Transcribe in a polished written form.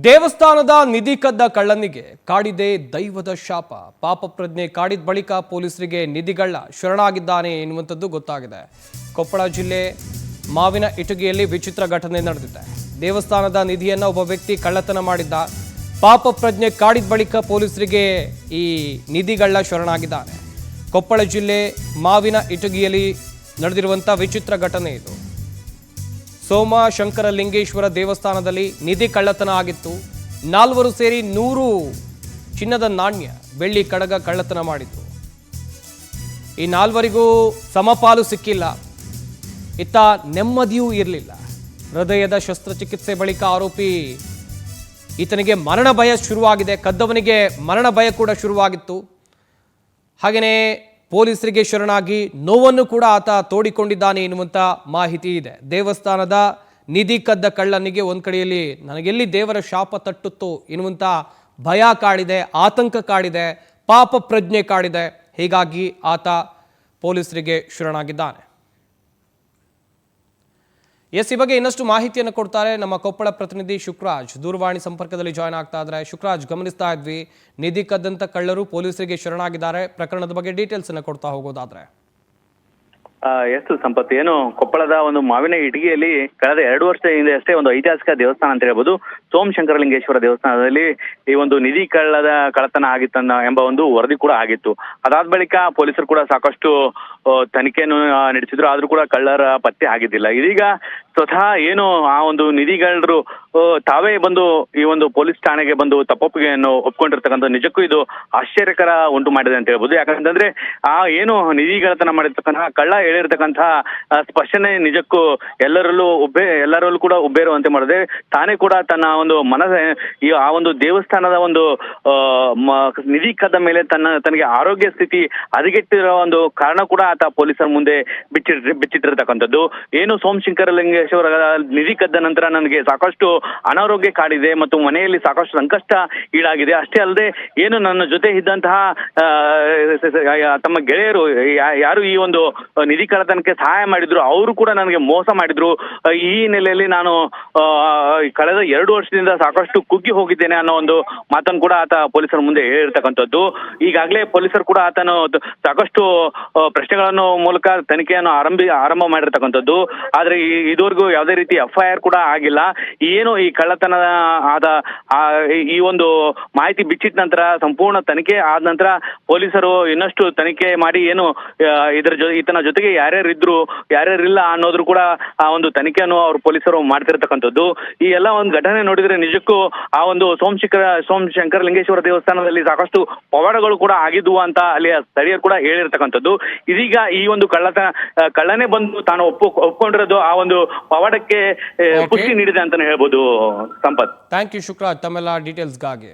ದೇವಸ್ಥಾನದ ನಿಧಿ ಕದ್ದ ಕಳ್ಳನಿಗೆ ಕಾಡಿದೆ ದೈವದ ಶಾಪ. ಪಾಪ ಪ್ರಜ್ಞೆ ಕಾಡಿದ ಬಳಿಕ ಪೊಲೀಸರಿಗೆ ನಿಧಿಗಳ್ಳ ಶರಣಾಗಿದ್ದಾನೆ ಎನ್ನುವಂಥದ್ದು ಗೊತ್ತಾಗಿದೆ. ಕೊಪ್ಪಳ ಜಿಲ್ಲೆ ಮಾವಿನ ಇಟಗಿಯಲ್ಲಿ ವಿಚಿತ್ರ ಘಟನೆ ನಡೆದಿದೆ. ದೇವಸ್ಥಾನದ ನಿಧಿಯನ್ನು ಒಬ್ಬ ವ್ಯಕ್ತಿ ಕಳ್ಳತನ ಮಾಡಿದ್ದ. ಪಾಪ ಪ್ರಜ್ಞೆ ಕಾಡಿದ ಬಳಿಕ ಪೊಲೀಸರಿಗೆ ಈ ನಿಧಿಗಳ್ಳ ಶರಣಾಗಿದ್ದಾನೆ. ಕೊಪ್ಪಳ ಜಿಲ್ಲೆ ಮಾವಿನ ಇಟಗಿಯಲ್ಲಿ ನಡೆದಿರುವಂಥ ವಿಚಿತ್ರ ಘಟನೆ ಇದು. ಸೋಮ ಶಂಕರ ಲಿಂಗೇಶ್ವರ ದೇವಸ್ಥಾನದಲ್ಲಿ ನಿಧಿ ಕಳ್ಳತನ ಆಗಿತ್ತು. 4 ಸೇರಿ 100 ಚಿನ್ನದ ನಾಣ್ಯ, ಬೆಳ್ಳಿ ಕಡಗ ಕಳ್ಳತನ ಮಾಡಿತ್ತು. ಈ 4 ಸಮಪಾಲು ಸಿಕ್ಕಿಲ್ಲ. ಇತ್ತ ನೆಮ್ಮದಿಯೂ ಇರಲಿಲ್ಲ. ಹೃದಯದ ಶಸ್ತ್ರಚಿಕಿತ್ಸೆ ಬಳಿಕ ಆರೋಪಿ ಈತನಿಗೆ ಮರಣ ಭಯ ಶುರುವಾಗಿದೆ. ಕದ್ದವನಿಗೆ ಮರಣ ಭಯ ಕೂಡ ಶುರುವಾಗಿತ್ತು. ಹಾಗೆಯೇ ಪೊಲೀಸರಿಗೆ ಶರಣಾಗಿ ನೋವನ್ನು ಕೂಡ ಆತ ತೋಡಿಕೊಂಡಿದ್ದಾನೆ ಎನ್ನುವಂಥ ಮಾಹಿತಿ ಇದೆ. ದೇವಸ್ಥಾನದ ನಿಧಿ ಕದ್ದ ಕಳ್ಳನಿಗೆ ಒಂದು ಕಡೆಯಲ್ಲಿ ನನಗೆಲ್ಲಿ ದೇವರ ಶಾಪ ತಟ್ಟುತ್ತೋ ಎನ್ನುವಂಥ ಭಯ ಕಾಡಿದೆ, ಆತಂಕ ಕಾಡಿದೆ, ಪಾಪ ಪ್ರಜ್ಞೆ ಕಾಡಿದೆ. ಹೀಗಾಗಿ ಆತ ಪೊಲೀಸರಿಗೆ ಶರಣಾಗಿದ್ದಾನೆ. ಈ ಬಗ್ಗೆ ಇನ್ನಷ್ಟು ಮಾಹಿತಿಯನ್ನು ಕೊಡ್ತಾರೆ ನಮ್ಮ ಕೊಪ್ಪಳ ಪ್ರತಿನಿಧಿ ಶುಕ್ರಾಜ್. ದೂರವಾಣಿ ಸಂಪರ್ಕದಲ್ಲಿ ಜಾಯ್ನ್ ಆಗ್ತಾ ಇದ್ದಾರೆ. ಶುಕ್ರಾಜ್, ಗಮನಿಸ್ತಾ ಇದ್ವಿ ನಿಧಿ ಕದ್ದಂತ ಕಳ್ಳರು ಪೊಲೀಸರಿಗೆ ಶರಣಾಗಿದ್ದಾರೆ. ಪ್ರಕರಣದ ಬಗ್ಗೆ ಡೀಟೇಲ್ಸ್ ಅನ್ನು ಕೊಡ್ತಾ ಹೋಗೋದಾದ್ರೆ. ಎಷ್ಟು ಸಂಪತ್ತು, ಏನು ಕೊಪ್ಪಳದ ಒಂದು ಮಾವಿನ ಇಟಗಿಯಲ್ಲಿ ಕಳೆದ 2 ವರ್ಷದ ಹಿಂದೆ ಅಷ್ಟೇ ಒಂದು ಐತಿಹಾಸಿಕ ದೇವಸ್ಥಾನ ಅಂತ ಹೇಳ್ಬೋದು, ಸೋಮಶಂಕರಲಿಂಗೇಶ್ವರ ದೇವಸ್ಥಾನದಲ್ಲಿ ಈ ಒಂದು ನಿಧಿ ಕಳ್ಳತನ ಆಗಿತ್ತನ್ನ ಎಂಬ ಒಂದು ವರದಿ ಕೂಡ ಆಗಿತ್ತು. ಅದಾದ ಬಳಿಕ ಪೊಲೀಸರು ಕೂಡ ಸಾಕಷ್ಟು ತನಿಖೆಯನ್ನು ನಡೆಸಿದ್ರು. ಆದ್ರೂ ಕೂಡ ಕಳ್ಳರ ಪತ್ತೆ ಆಗಿದ್ದಿಲ್ಲ. ಇದೀಗ ಸ್ವತಃ ಏನು ಆ ಒಂದು ನಿಧಿಗಳ್ಳರು ತಾವೇ ಬಂದು ಈ ಒಂದು ಪೊಲೀಸ್ ಠಾಣೆಗೆ ಬಂದು ತಪ್ಪೊಪ್ಪಿಗೆಯನ್ನು ಒಪ್ಕೊಂಡಿರ್ತಕ್ಕಂಥ ನಿಜಕ್ಕೂ ಇದು ಆಶ್ಚರ್ಯಕರ ಉಂಟು ಮಾಡಿದೆ ಅಂತ ಹೇಳ್ಬೋದು. ಯಾಕಂತಂದ್ರೆ ಆ ಏನು ನಿಧಿಗಳ್ಳತನ ಮಾಡಿರ್ತಕ್ಕಂತಹ ಕಳ್ಳ ಹೇಳಿರ್ತಕ್ಕಂತಹ ಸ್ಪಷ್ಟನೆ ನಿಜಕ್ಕೂ ಎಲ್ಲರಲ್ಲೂ ಕೂಡ ಉಬ್ಬೇರುವಂತೆ ಮಾಡಿದೆ. ತಾನೇ ಕೂಡ ತನ್ನ ಒಂದು ಈ ಆ ಒಂದು ದೇವಸ್ಥಾನದ ಒಂದು ನಿಧಿ ಕದ್ದ ಮೇಲೆ ತನಗೆ ಆರೋಗ್ಯ ಸ್ಥಿತಿ ಹದಗೆಟ್ಟಿರೋ ಒಂದು ಕಾರಣ ಕೂಡ ಆತ ಪೊಲೀಸರ ಮುಂದೆ ಬಿಚ್ಚಿಟ್ಟಿರ್ತಕ್ಕಂಥದ್ದು. ಏನು ಸೋಮಶಂಕರಲಿಂಗೇಶ್ವರ ನಿಧಿ ಕದ್ದ ನಂತರ ನನಗೆ ಸಾಕಷ್ಟು ಅನಾರೋಗ್ಯ ಕಾಡಿದೆ ಮತ್ತು ಮನೆಯಲ್ಲಿ ಸಾಕಷ್ಟು ಸಂಕಷ್ಟ ಈಡಾಗಿದೆ. ಅಷ್ಟೇ ಅಲ್ಲದೆ ಏನು ನನ್ನ ಜೊತೆ ಇದ್ದಂತಹ ತಮ್ಮ ಗೆಳೆಯರು ಯಾರು ಈ ಒಂದು ನಿಧಿ ಕಳ್ಳತನಕ್ಕೆ ಸಹಾಯ ಮಾಡಿದ್ರು ಅವರು ಕೂಡ ನನಗೆ ಮೋಸ ಮಾಡಿದ್ರು. ಈ ಹಿನ್ನೆಲೆಯಲ್ಲಿ ನಾನು ಕಳೆದ 2 ವರ್ಷದಿಂದ ಸಾಕಷ್ಟು ಕುಗ್ಗಿ ಹೋಗಿದ್ದೇನೆ ಅನ್ನೋ ಒಂದು ಮಾತನ್ನು ಕೂಡ ಆತ ಪೊಲೀಸರ ಮುಂದೆ ಹೇಳಿರ್ತಕ್ಕಂಥದ್ದು. ಈಗಾಗಲೇ ಪೊಲೀಸರು ಕೂಡ ಆತನು ಸಾಕಷ್ಟು ಪ್ರಶ್ನೆಗಳನ್ನು ಮೂಲಕ ತನಿಖೆಯನ್ನು ಆರಂಭ ಮಾಡಿರ್ತಕ್ಕಂಥದ್ದು. ಆದ್ರೆ ಇದುವರೆಗೂ ಯಾವುದೇ ರೀತಿ FIR ಕೂಡ ಆಗಿಲ್ಲ. ಏನು ಈ ಕಳ್ಳತನ ಆದ ಈ ಒಂದು ಮಾಹಿತಿ ಬಿಚ್ಚಿದ ನಂತರ ಸಂಪೂರ್ಣ ತನಿಖೆ ಆದ ನಂತರ ಪೊಲೀಸರು ಇನ್ನಷ್ಟು ತನಿಖೆ ಮಾಡಿ ಏನು ಈತನ ಜೊತೆಗೆ ಯಾರ್ಯಾರಿದ್ರು ಯಾರ್ಯಾರಿಲ್ಲ ಅನ್ನೋದ್ರು ಕೂಡ ಆ ಒಂದು ತನಿಖೆಯನ್ನು ಅವ್ರು ಪೊಲೀಸರು ಮಾಡ್ತಿರ್ತಕ್ಕಂಥದ್ದು. ಈ ಎಲ್ಲ ಒಂದು ಘಟನೆ ನೋಡಿದ್ರೆ ನಿಜಕ್ಕೂ ಆ ಒಂದು ಸೋಮಶಂಕರಲಿಂಗೇಶ್ವರ ದೇವಸ್ಥಾನದಲ್ಲಿ ಸಾಕಷ್ಟು ಪವಾಡಗಳು ಕೂಡ ಆಗಿದ್ವು ಅಂತ ಅಲ್ಲಿಯ ಸ್ಥಳೀಯರು ಕೂಡ ಹೇಳಿರ್ತಕ್ಕಂಥದ್ದು. ಇದೀಗ ಈ ಒಂದು ಕಳ್ಳನೇ ಬಂದು ತಾನು ಒಪ್ಕೊಂಡಿರೋದು ಆ ಒಂದು ಪವಾಡಕ್ಕೆ ಪುಷ್ಟಿ ನೀಡಿದೆ ಅಂತಾನೆ ಹೇಳ್ಬೋದು. ಸಂಪತ್, ಥ್ಯಾಂಕ್ ಯು ಶುಕ್ರಾಜ್ ತಮ್ಮೆಲ್ಲ ಡೀಟೇಲ್ಸ್ಗಾಗಿ.